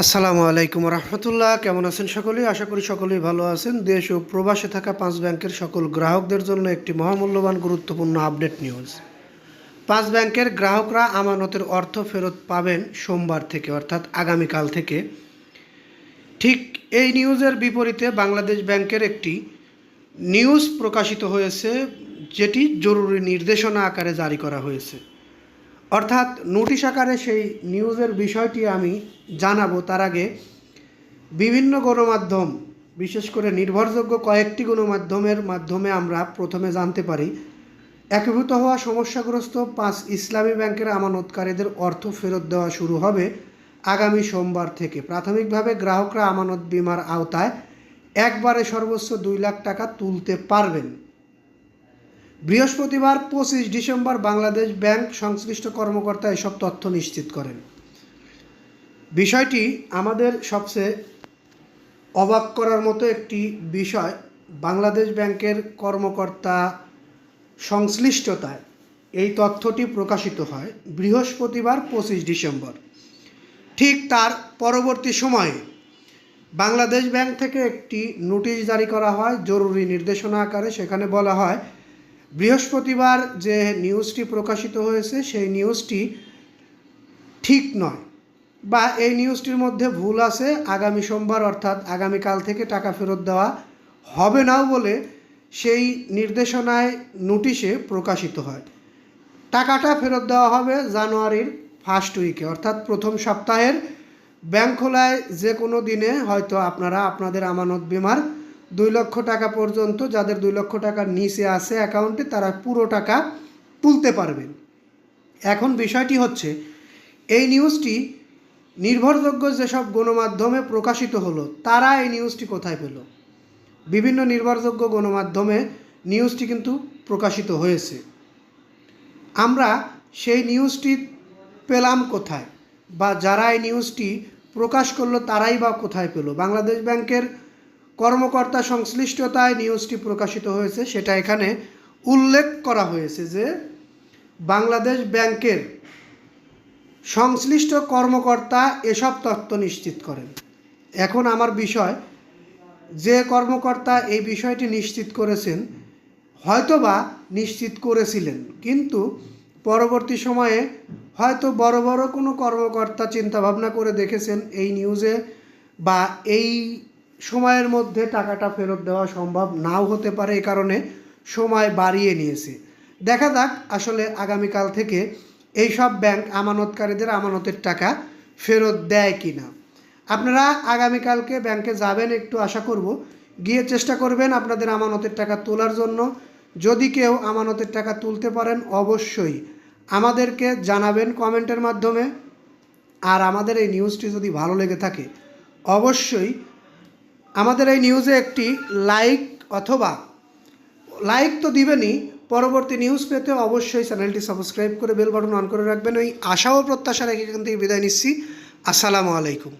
আসসালামু আলাইকুম রহমতুল্লাহ। কেমন আছেন সকলেই? আশা করি সকলেই ভালো আছেন। দেশ ও প্রবাসে থাকা 5 ব্যাংকের সকল গ্রাহকদের জন্য একটি মহামূল্যবান গুরুত্বপূর্ণ আপডেট নিউজ। 5 ব্যাংকের গ্রাহকরা আমানতের অর্থ ফেরত পাবেন সোমবার থেকে, অর্থাৎ আগামীকাল থেকে। ঠিক এই নিউজের বিপরীতে বাংলাদেশ ব্যাংকের একটি নিউজ প্রকাশিত হয়েছে, যেটি জরুরি নির্দেশনা আকারে জারি করা হয়েছে। অর্থাৎ নোটিশ আকারে সেই নিউজের বিষয়টি আমি জানাবো, তার আগে বিভিন্ন গণমাধ্যম, বিশেষ করে নির্ভরযোগ্য কয়েকটি গণমাধ্যমের মাধ্যমে আমরা প্রথমে জানতে পারি একীভূত হওয়া সমস্যাগ্রস্ত 5 ইসলামী ব্যাংকের আমানতকারীদের অর্থ ফেরত দেওয়া শুরু হবে আগামী সোমবার থেকে। প্রাথমিকভাবে গ্রাহকরা আমানত বীমার আওতায় একবারে সর্বোচ্চ 2 লাখ টাকা তুলতে পারবেন। বৃহস্পতিবার 25 ডিসেম্বর বাংলাদেশ ব্যাংক সংশ্লিষ্ট কর্মকর্তা এসব তথ্য নিশ্চিত করেন। বিষয়টি আমাদের সবচেয়ে অবাক করার মতো একটি বিষয়। বাংলাদেশ ব্যাংকের কর্মকর্তা সংশ্লিষ্টতায় এই তথ্যটি প্রকাশিত হয় বৃহস্পতিবার 25 ডিসেম্বর। ঠিক তার পরবর্তী সময়ে বাংলাদেশ ব্যাংক থেকে একটি নোটিশ জারি করা হয় জরুরি নির্দেশনা আকারে। সেখানে বলা হয়, বৃহস্পতিবার যে নিউজটি প্রকাশিত হয়েছে সেই নিউজটি ঠিক নয়, বা এই নিউজটির মধ্যে ভুল আছে। আগামী সোমবার অর্থাৎ আগামীকাল থেকে টাকা ফেরত দেওয়া হবে নাও বলে সেই নির্দেশনায় নোটিশে প্রকাশিত হয়। টাকাটা ফেরত দেওয়া হবে জানুয়ারির ফার্স্ট উইকে, অর্থাৎ প্রথম সপ্তাহের ব্যাংক খোলায় যে কোনো দিনে হয়তো আপনারা আপনাদের আমানত বীমার 2 লক্ষ টাকা পর্যন্ত, যাদের 2 লক্ষ টাকার নিচে আছে অ্যাকাউন্টে, তারা পুরো টাকা তুলতে পারবেন। এখন বিষয়টি হচ্ছে, এই নিউজটি নির্ভরযোগ্য যেসব গণমাধ্যমে প্রকাশিত হলো, তারা এই নিউজটি কোথায় পেল? বিভিন্ন নির্ভরযোগ্য গণমাধ্যমে নিউজটি কিন্তু প্রকাশিত হয়েছে। আমরা সেই নিউজটি পেলাম কোথায়, বা যারা এই নিউজটি প্রকাশ করলো তারাই বা কোথায় পেল? বাংলাদেশ ব্যাংকের কর্মকর্তা সংশ্লিষ্টতায় নিউজটি প্রকাশিত হয়েছে, সেটা এখানে উল্লেখ করা হয়েছে যে বাংলাদেশ ব্যাংকের সংশ্লিষ্ট কর্মকর্তা এসব তথ্য নিশ্চিত করেন। এখন আমার বিষয়, যে কর্মকর্তা এই বিষয়টি নিশ্চিত করেছেন হয়তোবা নিশ্চিত করেছিলেন, কিন্তু পরবর্তী সময়ে হয়তো বড় বড় কোনো কর্মকর্তা চিন্তাভাবনা করে দেখেছেন এই নিউজে বা এই সময়ের মধ্যে টাকাটা ফেরত দেওয়া সম্ভব নাও হতে পারে, এই কারণে সময় বাড়িয়ে নিয়েছে। দেখা যাক আসলে আগামীকাল থেকে এই সব ব্যাংক আমানতকারীদের আমানতের টাকা ফেরত দেয় কি না। আপনারা আগামীকালকে ব্যাংকে যাবেন, একটু আশা করব, গিয়ে চেষ্টা করবেন আপনাদের আমানতের টাকা তোলার জন্য। যদি কেউ আমানতের টাকা তুলতে পারেন অবশ্যই আমাদেরকে জানাবেন কমেন্টের মাধ্যমে। আর আমাদের এই নিউজটি যদি ভালো লেগে থাকে অবশ্যই আমাদের এই নিউজে একটি লাইক, অথবা লাইক তো দিবেনই, পরবর্তী নিউজ পেতে অবশ্যই চ্যানেলটি সাবস্ক্রাইব করে বেল বাটন অন করে রাখবেন। ওই আশা ও প্রত্যাশা রেখে এখান থেকে বিদায় নিচ্ছি। আসসালামু আলাইকুম।